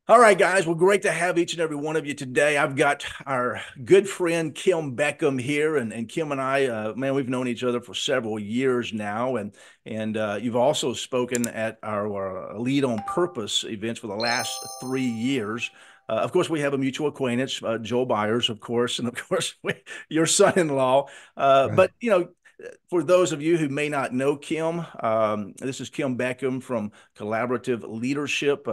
All right, guys. Well, great to have each and every one of you today. I've got our good friend Kim Beckham here, and Kim and I, man, we've known each other for several years now, and you've also spoken at our Lead on Purpose events for the last 3 years. Of course, we have a mutual acquaintance, Joe Byers, of course, and of course, your son-in-law. Right. But for those of you who may not know Kim, this is Kim Beckham from Collaborative Leadership.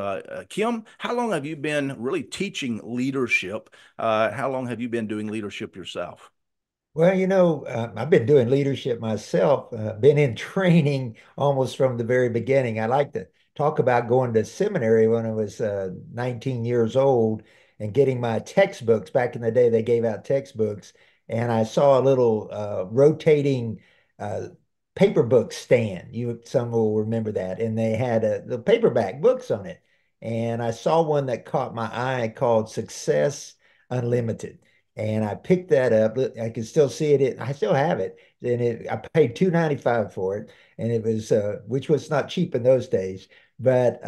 Kim, how long have you been really teaching leadership? How long have you been doing leadership yourself? Well, I've been doing leadership myself, been in training almost from the very beginning. I like to talk about going to seminary when I was 19 years old and getting my textbooks. Back in the day, they gave out textbooks, and I saw a little rotating uh, paper book stand. Some will remember that, and they had the paperback books on it. And I saw one that caught my eye called Success Unlimited. And I picked that up. I can still see it. I still have it. I paid $2.95 for it, and it was which was not cheap in those days. But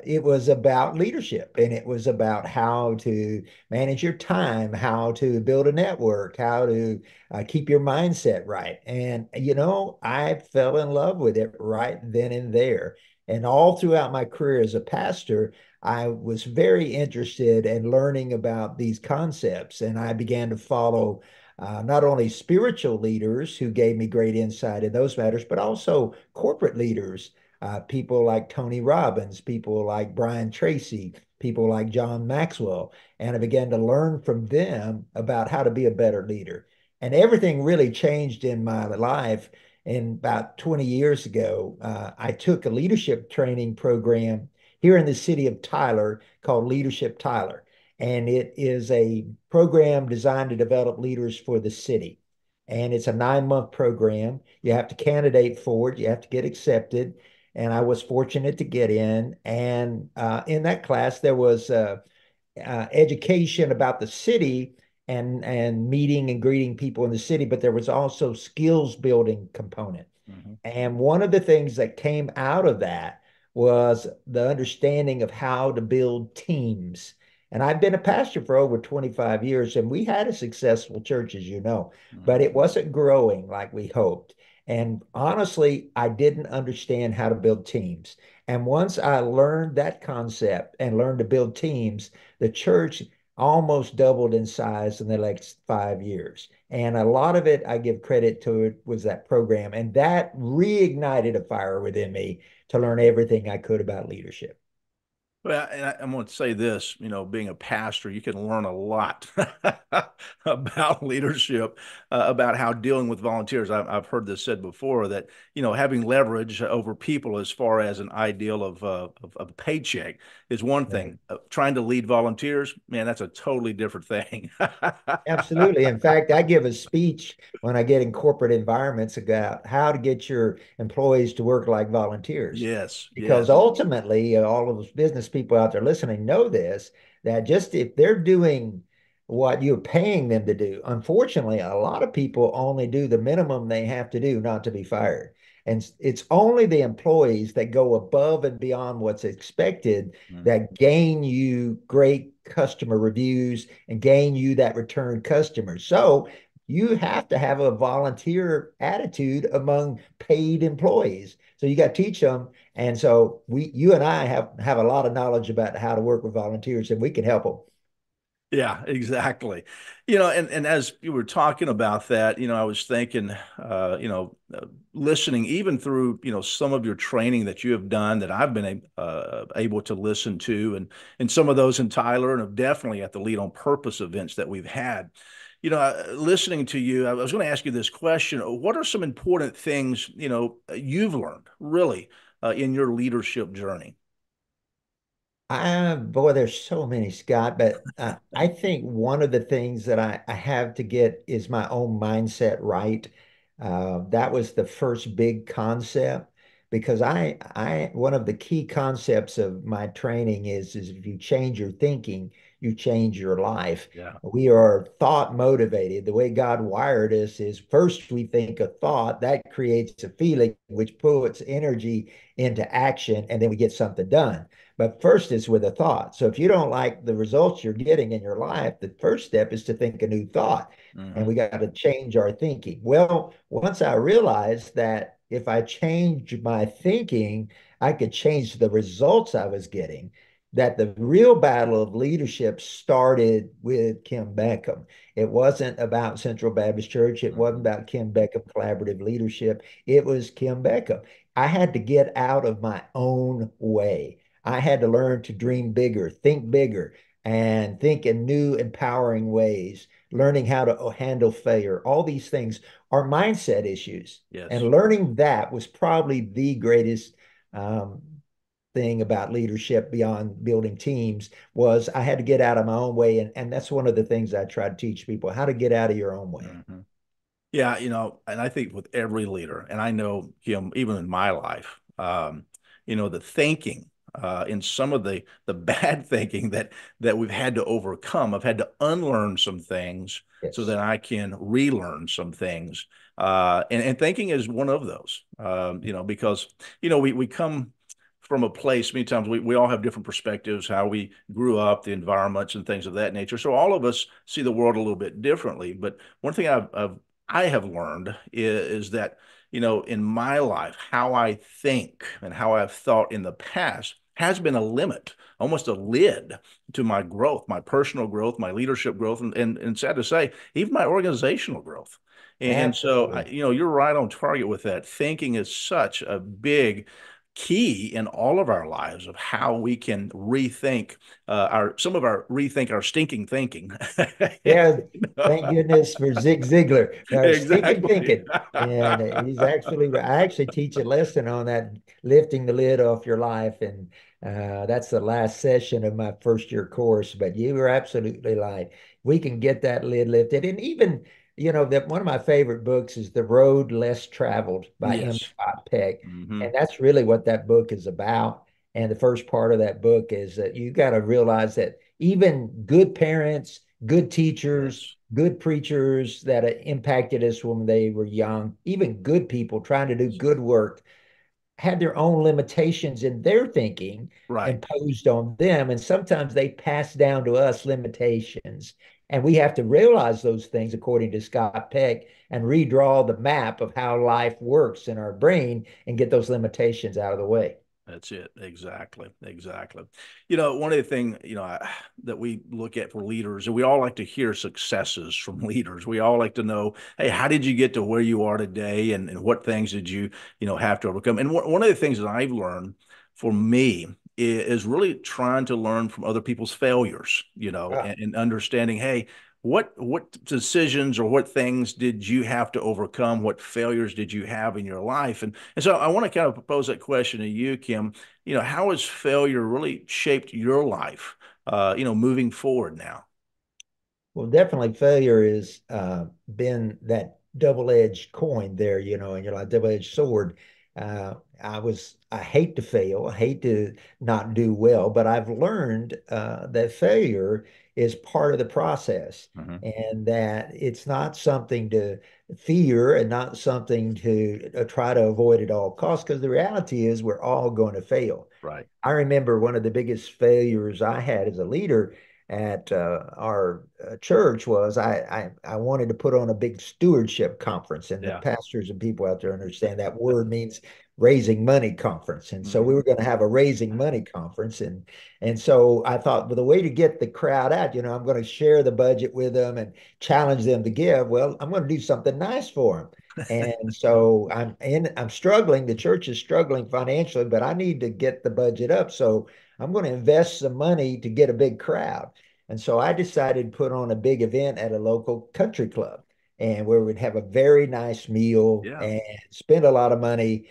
it was about leadership, and it was about how to manage your time, how to build a network, how to keep your mindset right. And I fell in love with it right then and there. And all throughout my career as a pastor, I was very interested in learning about these concepts, and I began to follow not only spiritual leaders who gave me great insight in those matters, but also corporate leaders, people like Tony Robbins, people like Brian Tracy, people like John Maxwell. And I began to learn from them about how to be a better leader. And everything really changed in my life. And about 20 years ago, I took a leadership training program here in the city of Tyler called Leadership Tyler. And it is a program designed to develop leaders for the city. And it's a 9-month program. You have to candidate for it, you have to get accepted. And I was fortunate to get in. And in that class, there was education about the city and meeting and greeting people in the city, but there was also skills building component. Mhm. And one of the things that came out of that was the understanding of how to build teams. And I've been a pastor for over 25 years, and we had a successful church, as you know, but Mhm. it wasn't growing like we hoped. And honestly, I didn't understand how to build teams. And once I learned that concept and learned to build teams, the church almost doubled in size in the next 5 years. And a lot of it, I give credit to it, was that program. And that reignited a fire within me to learn everything I could about leadership. Well, and I'm going to say this, being a pastor, you can learn a lot about leadership, about how dealing with volunteers. I've heard this said before that, having leverage over people as far as an ideal of a paycheck is one thing. Right. Trying to lead volunteers, man, that's a totally different thing. Absolutely. In fact, I give a speech when I get in corporate environments about how to get your employees to work like volunteers. Yes, Because yes. ultimately, all of those business people out there listening know this, that just if they're doing what you're paying them to do, unfortunately, a lot of people only do the minimum they have to do not to be fired. And it's only the employees that go above and beyond what's expected Mhm. that gain you great customer reviews and gain you that return customer. So you have to have a volunteer attitude among paid employees. So you got to teach them. And so you and I have a lot of knowledge about how to work with volunteers, and we can help them. Yeah, exactly. And as you were talking about that, I was thinking, listening even through, some of your training that you have done that I've been able to listen to, and some of those in Tyler, and definitely at the Lead on Purpose events that we've had. Listening to you, I was going to ask you this question: what are some important things, you've learned really in your leadership journey? Boy, there's so many, Scott, but I think one of the things that I have to get is my own mindset right. That was the first big concept because one of the key concepts of my training is if you change your thinking, you change your life. Yeah. We are thought motivated. The way God wired us is first we think a thought that creates a feeling, which puts energy into action, and then we get something done. But first it's with a thought. So if you don't like the results you're getting in your life, the first step is to think a new thought. And Hmm. we got to change our thinking. Well, once I realized that if I changed my thinking, I could change the results I was getting, that the real battle of leadership started with Kim Beckham. It wasn't about Central Baptist Church. It wasn't Hmm. about Kim Beckham collaborative leadership. It was Kim Beckham. I had to get out of my own way. I had to learn to dream bigger, and think in new, empowering ways, learning how to handle failure. All these things are mindset issues. Yes. And learning that was probably the greatest um, thing about leadership beyond building teams was I had to get out of my own way. And that's one of the things I try to teach people, how to get out of your own way. Hmm. Yeah, and I think with every leader, and I know him even in my life, the thinking, in some of the bad thinking that we've had to overcome. I've had to unlearn some things so that Yes, I can relearn some things. And thinking is one of those. Because we come from a place, many times we all have different perspectives, how we grew up, the environments and things of that nature. So all of us see the world a little bit differently. But one thing I have learned is that, in my life, how I think and how I've thought in the past has been a limit, almost a lid to my growth, my personal growth, my leadership growth, and sad to say, even my organizational growth. And so, absolutely. you're right on target with that. Thinking is such a big key in all of our lives of how we can rethink our stinking thinking. Yeah, thank goodness for Zig Ziglar, our stinking Exactly. thinking. And he's actually, I actually teach a lesson on that, lifting the lid off your life. And that's the last session of my first year course. But you were absolutely right. We can get that lid lifted. And even, that one of my favorite books is The Road Less Traveled by M. Yes. Scott Peck. Hmm. And that's really what that book is about. And the first part of that book is that you got to realize that even good parents, good teachers, Yes. good preachers that impacted us when they were young, even good people trying to do good work, had their own limitations in their thinking Right. imposed on them. And sometimes they pass down to us limitations. And we have to realize those things, according to Scott Peck, and redraw the map of how life works in our brain and get those limitations out of the way. That's it. Exactly. Exactly. One of the things, that we look at for leaders, and we all like to hear successes from leaders. We all like to know, hey, how did you get to where you are today? And what things did you, have to overcome? And one of the things that I've learned for me is really trying to learn from other people's failures, Ah, and understanding, hey, what decisions or what things did you have to overcome? What failures did you have in your life? And so I want to kind of propose that question to you, Kim. How has failure really shaped your life, moving forward now? well, definitely failure has been that double-edged coin there, and you're like double-edged sword. I hate to fail, I hate to not do well, but I've learned that failure is part of the process Hmm. and that it's not something to fear and not something to try to avoid at all costs, because the reality is we're all going to fail. Right. I remember one of the biggest failures I had as a leader at our church was I wanted to put on a big stewardship conference, and the Yeah. pastors and people out there understand that word means raising money conference. And so we Hmm. were going to have a raising money conference, and so I thought, well, the way to get the crowd out, I'm going to share the budget with them and challenge them to give. Well, I'm going to do something nice for them. And so I'm struggling. The church is struggling financially, but I need to get the budget up. So I'm going to invest some money to get a big crowd. And so I decided to put on a big event at a local country club and where we'd have a very nice meal Yeah. and spend a lot of money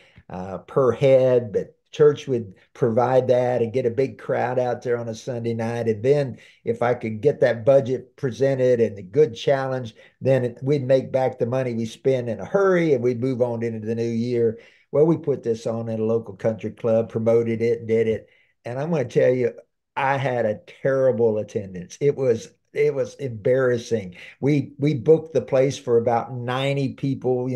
per head, but church would provide that and get a big crowd out there on a Sunday night. And then if I could get that budget presented and the good challenge, then we'd make back the money we spend in a hurry and we'd move on into the new year. Well, we put this on at a local country club, promoted it, did it. And I'm going to tell you, I had a terrible attendance. It was embarrassing. We booked the place for about 90 people,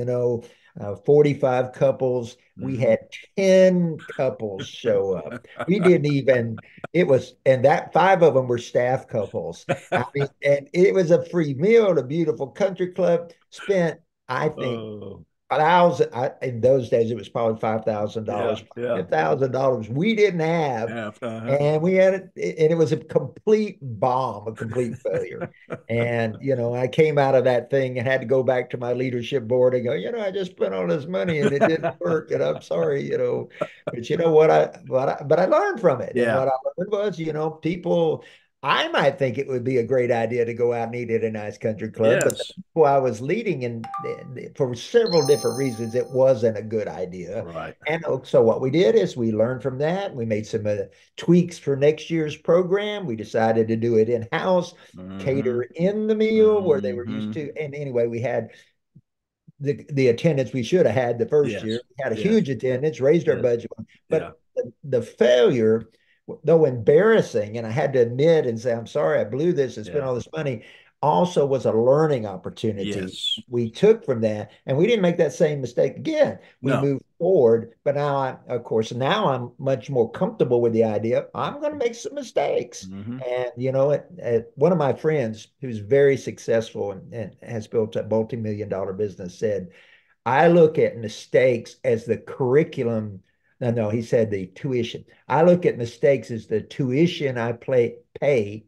45 couples. We Hmm. had 10 couples show up. We didn't even, it was, and that five of them were staff couples. I mean, and it was a free meal at a beautiful country club. Spent, I think, Oh, in those days it was probably yeah, $5,000, yeah. $10,000 we didn't have, Half, uh-huh. and we had it, and it was a complete bomb, a complete failure. And I came out of that thing and had to go back to my leadership board and go, I just spent all this money and it didn't work, and I'm sorry, but you know what I learned from it, and Yeah. what I learned was, people. I might think it would be a great idea to go out and eat at a nice country club, but the Yes. people I was leading, and for several different reasons, it wasn't a good idea. Right. And so what we did is we learned from that. We made some tweaks for next year's program. We decided to do it in-house, Hmm. cater in the meal where they were used Hmm. to. And anyway, we had the attendance we should have had the first Yes. year. We had a Yes. huge attendance, raised our Yes. budget, Yeah. but the failure, though embarrassing, and I had to admit and say, I'm sorry, I blew this and spent Yeah. all this money, also was a learning opportunity Yes. we took from that. And we didn't make that same mistake again. We No. moved forward, but of course, now I'm much more comfortable with the idea. I'm going to make some mistakes. Hmm. And one of my friends who's very successful and has built a multi-million dollar business said, I look at mistakes as the curriculum. No, no, he said the tuition. I look at mistakes as the tuition pay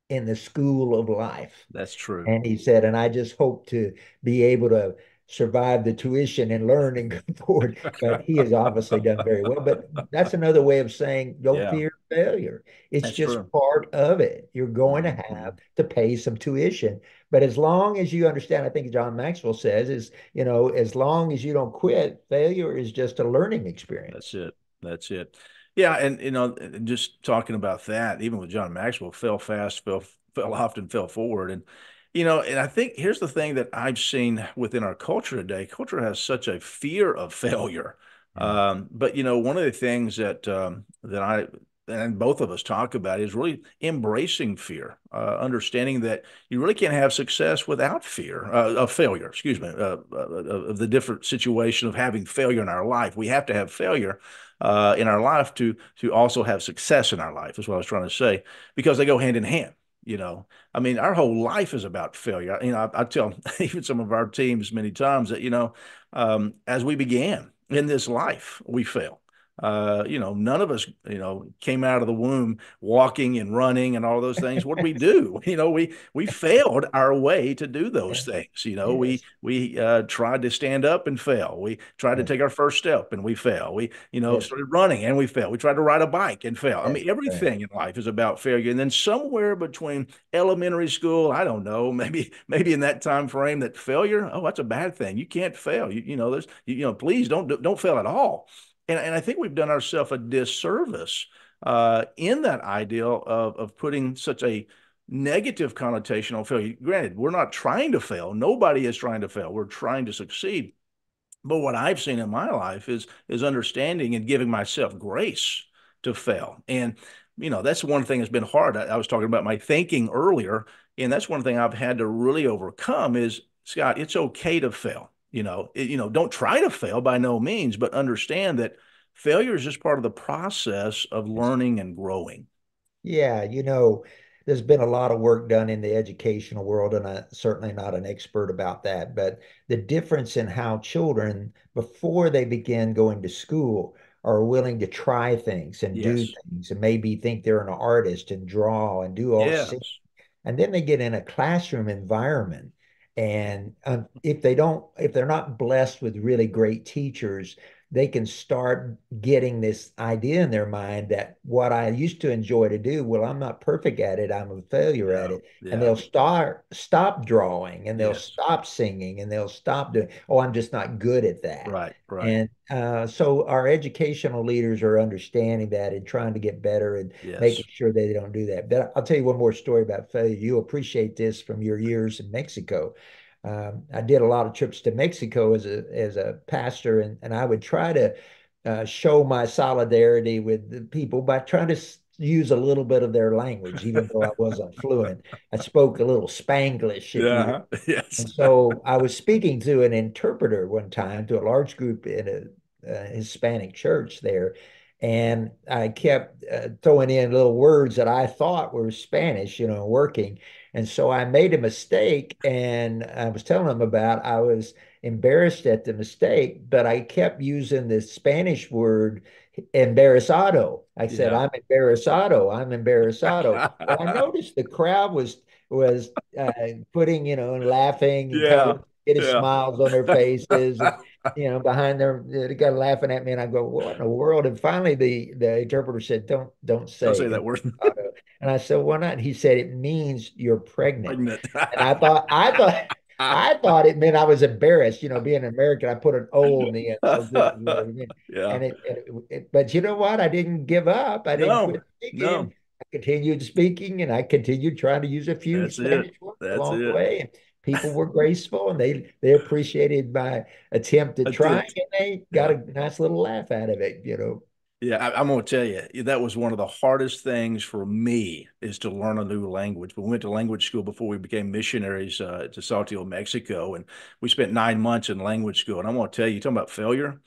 in the school of life. That's true. And he said, and I just hope to be able to survive the tuition and learn and go forward. But he has obviously done very well. But that's another way of saying don't Yeah. fear failure. It's That's just true. part of it. You're going to Hmm. have to pay some tuition. But as long as you understand, I think John Maxwell says, is, as long as you don't quit, failure is just a learning That's experience. it. That's it. Yeah, and just talking about that, even with John Maxwell, fell fast, fell often, fell forward, and and I think here's the thing that I've seen within our culture today. Culture has such a fear of failure, Yeah. but one of the things that I and both of us talk about is really embracing fear, understanding that you really can't have success without fear of failure. Excuse me, of the different situation of having failure in our life. We have to have failure in our life to also have success in our life. Is what I was trying to say, because they go hand in hand. I mean, our whole life is about failure. I tell even some of our teams many times that as we began in this life, we fail. None of us, came out of the womb walking and running and all those things. What do we do? We failed our way to do those Yeah. things. We Yes. we tried to stand up and fail. We tried to Yes. take our first step and we fail. We Yes. started running and we failed. We tried to ride a bike and fail. I That's mean, right. everything in life is about failure. And then somewhere between elementary school, I don't know, maybe in that time frame, that failure, oh, that's a bad thing. You can't fail. There's please don't fail at all. And I think we've done ourselves a disservice in that ideal of putting such a negative connotation on failure. Granted, we're not trying to fail. Nobody is trying to fail. We're trying to succeed. But what I've seen in my life is understanding and giving myself grace to fail. And that's one thing that's been hard. I was talking about my thinking earlier, and that's one thing I've had to really overcome is, Scott, it's okay to fail. Don't try to fail by no means, but understand that failure is just part of the process of learning and growing. Yeah, there's been a lot of work done in the educational world, and I'm certainly not an expert about that. But the difference in how children, before they begin going to school, are willing to try things and do Yes. things and maybe think they're an artist and draw and do all Yes. and then they get in a classroom environment. And if they're not blessed with really great teachers, they can start getting this idea in their mind that what I used to enjoy to do, well, I'm not perfect at it. I'm a failure at Yeah. it. And Yeah. they'll stop drawing, and they'll Yes. stop singing, and they'll stop doing, oh, I'm just not good at that. Right. Right. And so our educational leaders are understanding that and trying to get better and Yes. making sure they don't do that. But I'll tell you one more story about failure. You'll appreciate this from your years in Mexico. I did a lot of trips to Mexico as a pastor, and I would try to show my solidarity with the people by trying to use a little bit of their language, even though I wasn't fluent. I spoke a little Spanglish, if you will. Yeah. Yes. And so I was speaking to an interpreter one time to a large group in a Hispanic church there. And I kept throwing in little words that I thought were Spanish, working. And so I made a mistake and I was telling them about I was embarrassed at the mistake, but I kept using the Spanish word embarazado. I said, Yeah. I'm embarazado, I'm embarazado. Well, I noticed the crowd was putting, and laughing and kind Yeah. of getting Yeah. smiles on their faces and behind they got laughing at me and I go, what in the world? And finally the interpreter said, don't Don't say say that word. embarazado. And I said, why not? He said, it means you're pregnant. Pregnant. And I thought it meant I was embarrassed, being an American. I put an O in the end. So this is what it meant. Yeah. But you know what? I didn't give up. I didn't No. quit speaking. No. I continued speaking and I continued trying to use a few That's it. Spanish words That's along the it. way. And people were graceful and they appreciated my attempt at trying Attempt. and they got Yeah. a nice little laugh out of it. Yeah, I'm going to tell you, that was one of the hardest things for me is to learn a new language. We went to language school before we became missionaries to Saltillo, Mexico, and we spent 9 months in language school. And I'm going to tell you, talking about failure,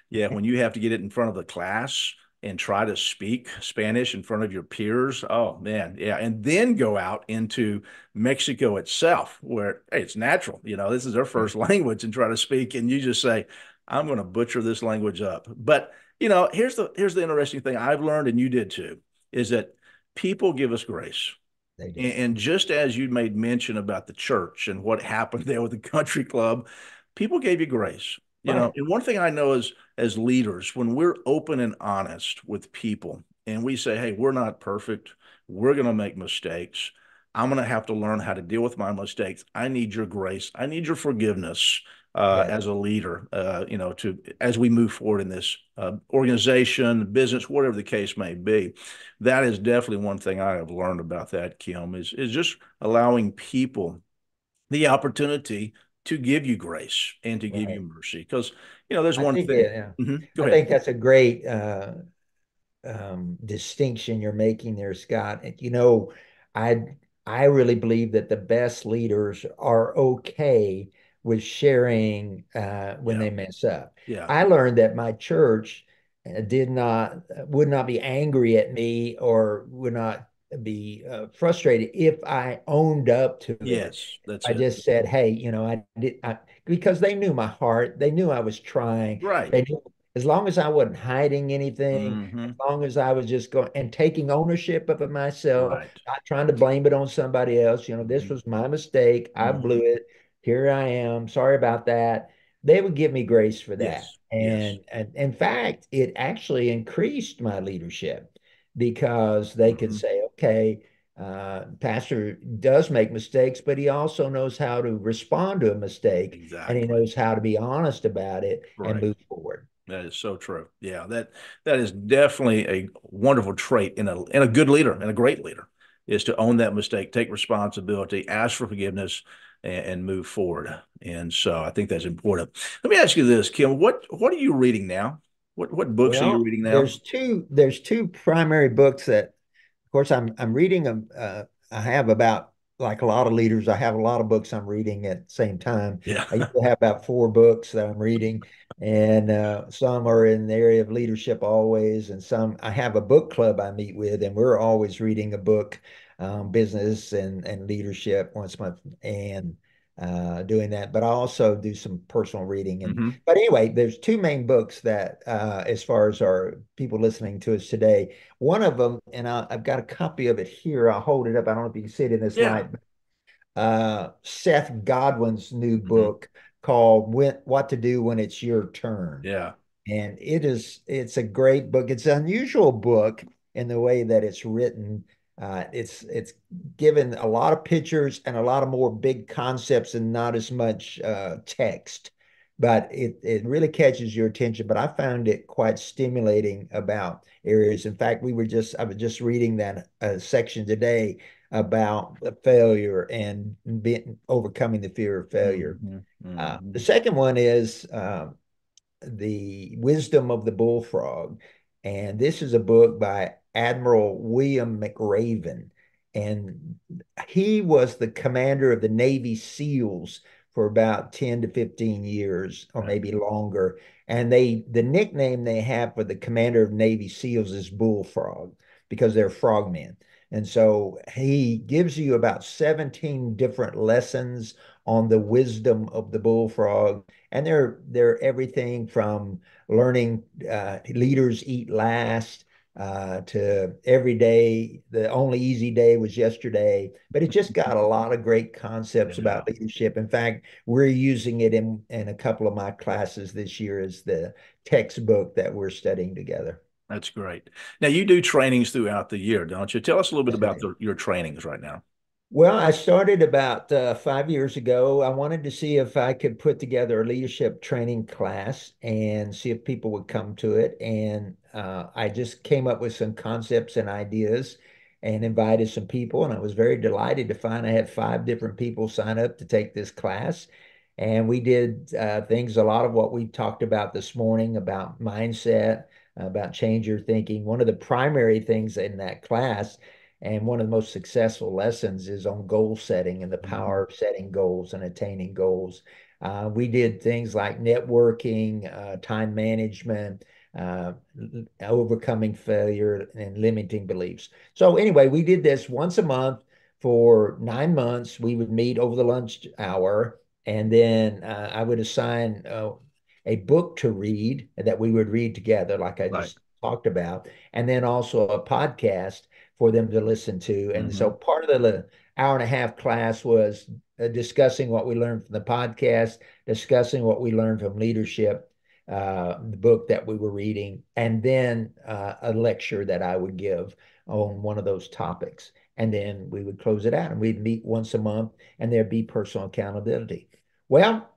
yeah, when you have to get it in front of the class and try to speak Spanish in front of your peers, oh man, yeah, and then go out into Mexico itself, where hey, it's natural, this is their first language, and try to speak, and you just say, I'm going to butcher this language up, but here's the interesting thing I've learned, and you did too, is that people give us grace. They do. And just as you made mention about the church and what happened there with the country club, people gave you grace. Right. And one thing I know is as leaders, when we're open and honest with people and we say, hey, we're not perfect, we're going to make mistakes. I'm going to have to learn how to deal with my mistakes. I need your grace. I need your forgiveness Yes. as a leader, to as we move forward in this organization, business, whatever the case may be. That is definitely one thing I have learned about that, Kim, is just allowing people the opportunity to give you grace and to give you Right. mercy. Because, there's I one think, thing. yeah. Go I ahead. think that's a great distinction you're making there, Scott. And, I I really believe that the best leaders are okay with sharing when Yeah. they mess up. Yeah. I learned that my church did not would not be angry at me or would not be frustrated if I owned up to it. Yes. That's I it. just said, "Hey, because they knew my heart. They knew I was trying. Right. They knew as long as I wasn't hiding anything, as Hmm. long as I was just going and taking ownership of it myself, Right. not trying to blame it on somebody else. This Hmm. was my mistake. I blew Hmm. it. Here I am. Sorry about that. They would give me grace for that. Yes. Yes. And in fact, it actually increased my leadership because they could Hmm. say, okay, pastor does make mistakes, but he also knows how to respond to a mistake and he Exactly. knows how to be honest about it and Right. move forward. That is so true. Yeah, that is definitely a wonderful trait in a good leader and a great leader is to own that mistake, take responsibility, ask for forgiveness, and move forward. And so I think that's important. Let me ask you this, Kim. What are you reading now? What books are you Well, reading now? there's two primary books that, of course, I'm reading them. I have about like a lot of leaders. I have a lot of books I'm reading at the same time. Yeah. I usually have about four books that I'm reading, and some are in the area of leadership always, and some I have a book club I meet with, and we're always reading a book, business and leadership once a month, and doing that. But I also do some personal reading and Hmm. but anyway, there's two main books that, as far as our people listening to us today, one of them, and I've got a copy of it here. I'll hold it up. I don't know if you can see it in this Yeah. light. Seth Godwin's new Hmm. book called What to Do When It's Your Turn. Yeah. And it's a great book. It's an unusual book in the way that it's written. It's given a lot of pictures and a lot of more big concepts and not as much text, but it really catches your attention. But I found it quite stimulating about areas. In fact, I was just reading that section today about failure and overcoming the fear of failure. Hmm. The Hmm. second one is The Wisdom of the Bullfrog. And this is a book by Admiral William McRaven. And he was the commander of the Navy SEALs for about 10 to 15 years, or Okay. maybe longer. And the nickname they have for the commander of Navy SEALs is Bullfrog because they're frogmen. And so he gives you about 17 different lessons on the wisdom of the bullfrog, and they're everything from learning leaders eat last to every day. The only easy day was yesterday, but it just got a lot of great concepts Yeah, about leadership. In fact, we're using it in a couple of my classes this year as the textbook that we're studying together. that's great. Now you do trainings throughout the year, don't you? Tell us a little bit That's about right. your trainings right now. Well, I started about 5 years ago. I wanted to see if I could put together a leadership training class and see if people would come to it. And I just came up with some concepts and ideas and invited some people. And I was very delighted to find I had 5 different people sign up to take this class. And we did things, a lot of what we talked about this morning about mindset, about change your thinking. One of the primary things in that class and one of the most successful lessons is on goal setting and the Mhm. power of setting goals and attaining goals. We did things like networking, time management, uh, overcoming failure, and limiting beliefs. So, anyway, we did this once a month for 9 months. We would meet over the lunch hour, and then I would assign a book to read that we would read together, like I Right. just talked about, and then also a podcast for them to listen to. And so Hmm. part of the hour and a half class was discussing what we learned from the podcast, discussing what we learned from leadership, the book that we were reading, and then a lecture that I would give on one of those topics. And then we would close it out and we'd meet once a month and there'd be personal accountability. Well,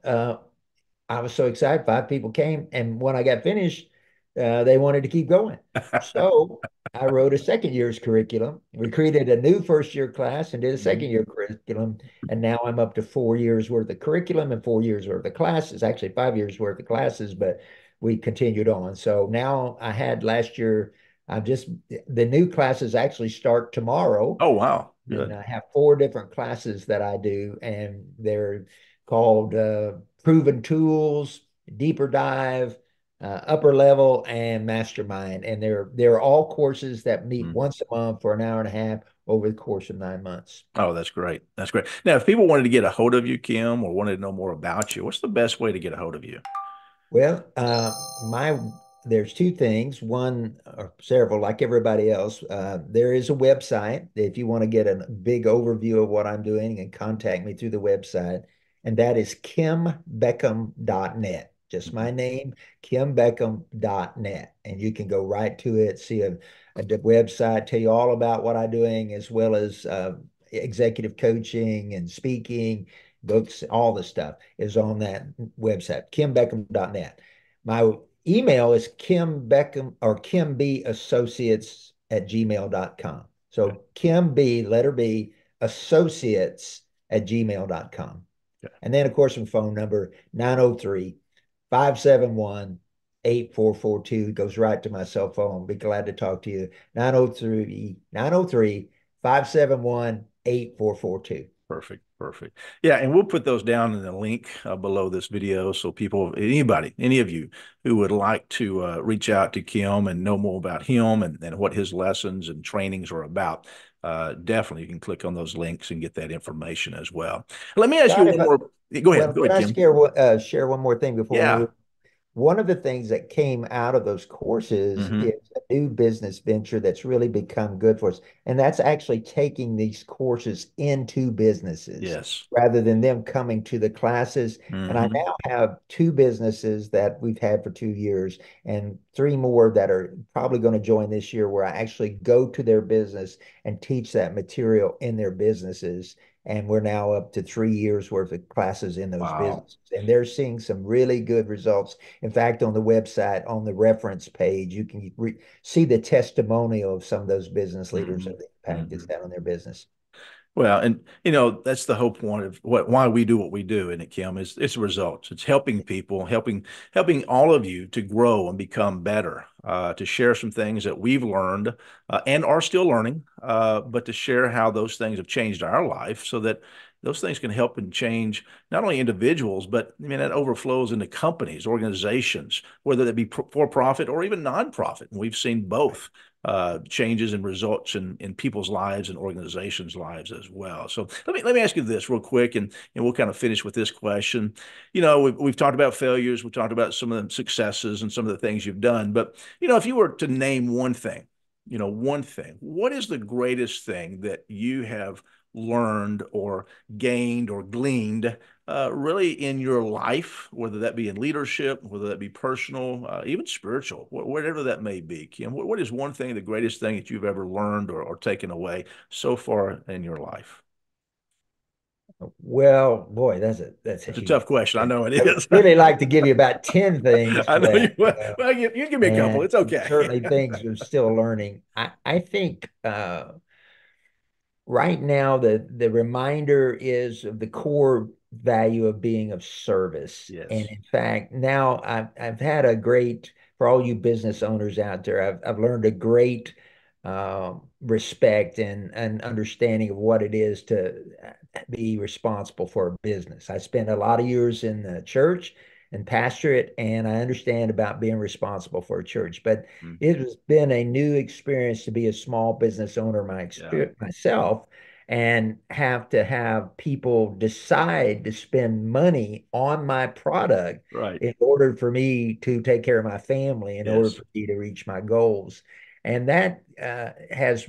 I was so excited. 5 people came, and when I got finished, they wanted to keep going. So I wrote a second year's curriculum. We created a new first year class and did a Mhm. second year curriculum. And now I'm up to 4 years worth of curriculum and 4 years worth of classes, actually 5 years worth of classes, but we continued on. So now I had last year, the new classes actually start tomorrow. Oh, wow. And Good. I have 4 different classes that I do, and they're called Proven Tools, Deeper Dive, Upper Level, and Mastermind. And they're all courses that meet Mhm. once a month for an hour and a half over the course of 9 months. Oh, that's great. That's great. Now, if people wanted to get a hold of you, Kim, or wanted to know more about you, what's the best way to get a hold of you? Well, there's two things. One or several, like everybody else. There is a website if you want to get a big overview of what I'm doing and contact me through the website, and that is kimbeckham.net. Just Mhm. my name, kimbeckham.net, and you can go right to it, see a website, tell you all about what I'm doing, as well as executive coaching and speaking books, all the stuff is on that website, kimbeckham.net. My email is Kim Beckham or Kim B Associates at gmail.com. Okay. So Kim B, letter B, associates at gmail.com. Okay. And then, of course, my phone number 903 571 8442 goes right to my cell phone. Be glad to talk to you. 903 571 8442. Perfect. Perfect. Yeah, and we'll put those down in the link below this video so people, anybody, any of you who would like to reach out to Kim and know more about him and what his lessons and trainings are about, definitely you can click on those links and get that information as well. Let me ask you Scott, if one I, more. Go ahead. well, Go can ahead, I Kim. share one more thing before we Yeah. move? One of the things that came out of those courses Hmm. is a new business venture that's really become good for us. And that's actually taking these courses into businesses Yes. rather than them coming to the classes. And I Hmm. now have 2 businesses that we've had for 2 years and 3 more that are probably going to join this year where I actually go to their business and teach that material in their businesses. And we're now up to 3 years worth of classes in those Wow. businesses. And they're seeing some really good results. In fact, on the website, on the reference page, you can see the testimonial of some of those business leaders Hmm. of the impact it's Hmm. had on their business. Well, and that's the whole point of why we do what we do, and it, Kim, is it's results. It's helping people, helping all of you to grow and become better, to share some things that we've learned and are still learning, but to share how those things have changed our life, so that those things can help and change not only individuals, but I mean that overflows into companies, organizations, whether that be for profit or even nonprofit. And we've seen both changes and results in people's lives and organizations' lives as well. So let me ask you this real quick, and we'll kind of finish with this question. We've talked about failures, we talked about some of the successes and some of the things you've done, but if you were to name one thing, one thing, what is the greatest thing that you have learned or gained or gleaned really in your life, whether that be in leadership, whether that be personal, even spiritual, whatever that may be? Kim, what is one thing, the greatest thing that you've ever learned or taken away so far in your life? Well, boy, that's a It's a huge tough question. I question. know it I would is. really like to give you about 10 things, I know you. but Well, you give me a couple. and It's okay. certainly things are still learning. I think right now the reminder is of the core value of being of service. And Yes. in fact, now I've had a great, for all you business owners out there, I've learned a great respect and understanding of what it is to be responsible for a business. I spent a lot of years in the church and pastorate, and I understand about being responsible for a church. But Mm, it has been a new experience to be a small business owner yeah. myself and have to have people decide to spend money on my product Right. in order for me to take care of my family, in order Yes. for me to reach my goals. And that has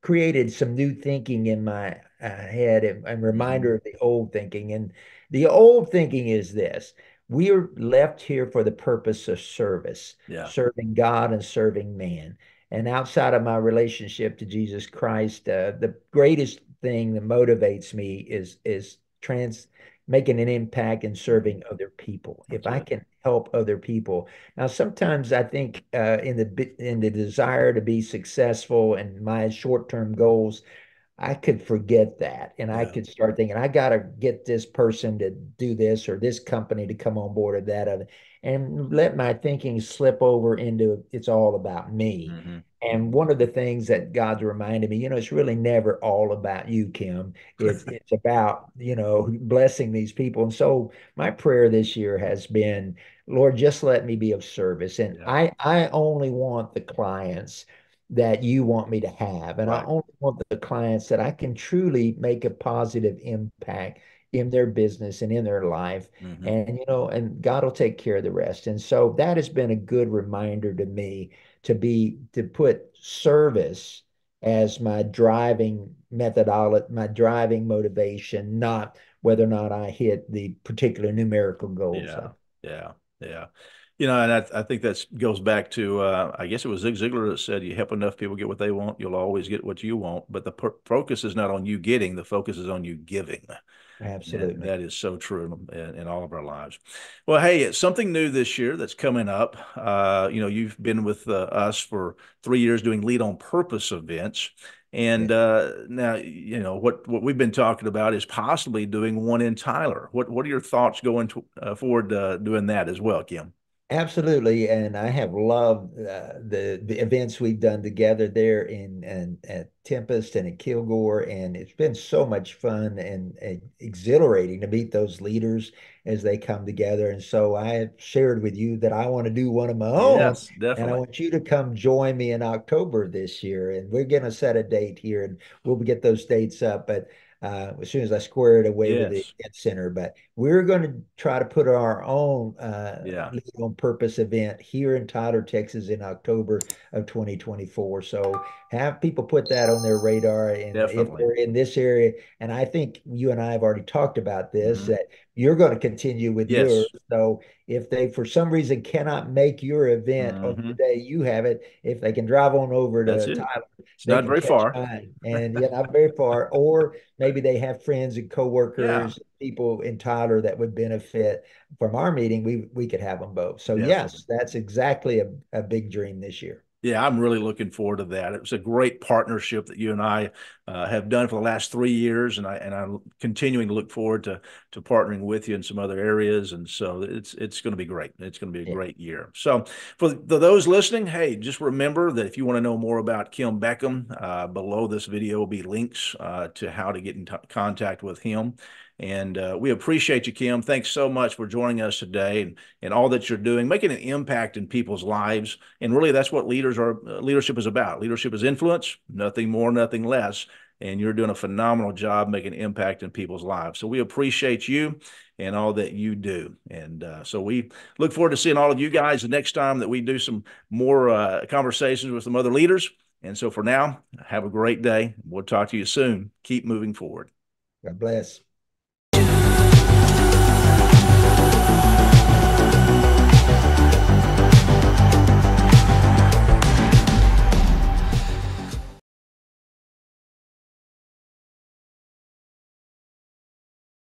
created some new thinking in my head and Hmm. reminder of the old thinking. And the old thinking is this: we are left here for the purpose of service, Yeah. serving God and serving man. And outside of my relationship to Jesus Christ, the greatest thing that motivates me is trans making an impact and Hmm. serving other people. If That's I it. can help other people. Now, sometimes I think in the desire to be successful and my short-term goals, I could forget that. And I Yeah. could start thinking, I got to get this person to do this or this company to come on board or that other, and let my thinking slip over into it's all about me. Hmm. And one of the things that God's reminded me, it's really never all about you, Kim. It's about, blessing these people. And so my prayer this year has been, Lord, just let me be of service. And Yeah. I only want the clients that you want me to have. And I Right. only want the clients that I can truly make a positive impact in their business and in their life. Hmm. And, and God will take care of the rest. And so that has been a good reminder to me to put service as my driving methodology, my driving motivation, not whether or not I hit the particular numerical goals. Yeah, yeah, yeah. And I think that goes back to I guess it was Zig Ziglar that said, "You help enough people get what they want, you'll always get what you want." But the focus is not on you getting; the focus is on you giving, and Absolutely. that is so true in all of our lives. Well, hey, it's something new this year that's coming up. You've been with us for 3 years doing Lead on Purpose events. Yeah. And now, what we've been talking about is possibly doing one in Tyler. What are your thoughts going forward doing that as well, Kim? Absolutely, and I have loved the events we've done together there in and at Tempest and at Kilgore, and it's been so much fun and exhilarating to meet those leaders as they come together. And so I have shared with you that I want to do one of my own, Yes, and I definitely. want you to come join me in October this year. And we're going to set a date here, and we'll get those dates up. But as soon as I square it away with the Yes. event center, but we're going to try to put our own Yeah, Lead on Purpose event here in Tyler, Texas in October of 2024. So have people put that on their radar. And if definitely. they're in this area, and I think you and I have already talked about this, Hmm. that you're going to continue with yours. Yes. So if they, for some reason, cannot make your event on the Hmm. day you have it, if they can drive on over That's to it. Tyler, It's they not can very catch far. mine. And yeah, not very far. Or maybe they have friends and Yeah, coworkers, people in Tyler that would benefit from our meeting. We could have them both. So definitely. yes, that's exactly a big dream this year. Yeah, I'm really looking forward to that. It was a great partnership that you and I have done for the last 3 years, and I'm continuing to look forward to partnering with you in some other areas. And so it's going to be great. It's going to be a Yeah. great year. So for those listening, hey, just remember that if you want to know more about Kim Beckham, below this video will be links to how to get in contact with him. And we appreciate you, Kim. Thanks so much for joining us today and all that you're doing, making an impact in people's lives. And really, that's what leadership is about. Leadership is influence, nothing more, nothing less. And you're doing a phenomenal job making an impact in people's lives. So we appreciate you and all that you do. And so we look forward to seeing all of you guys the next time that we do some more conversations with some other leaders. And so for now, have a great day. We'll talk to you soon. Keep moving forward. God bless.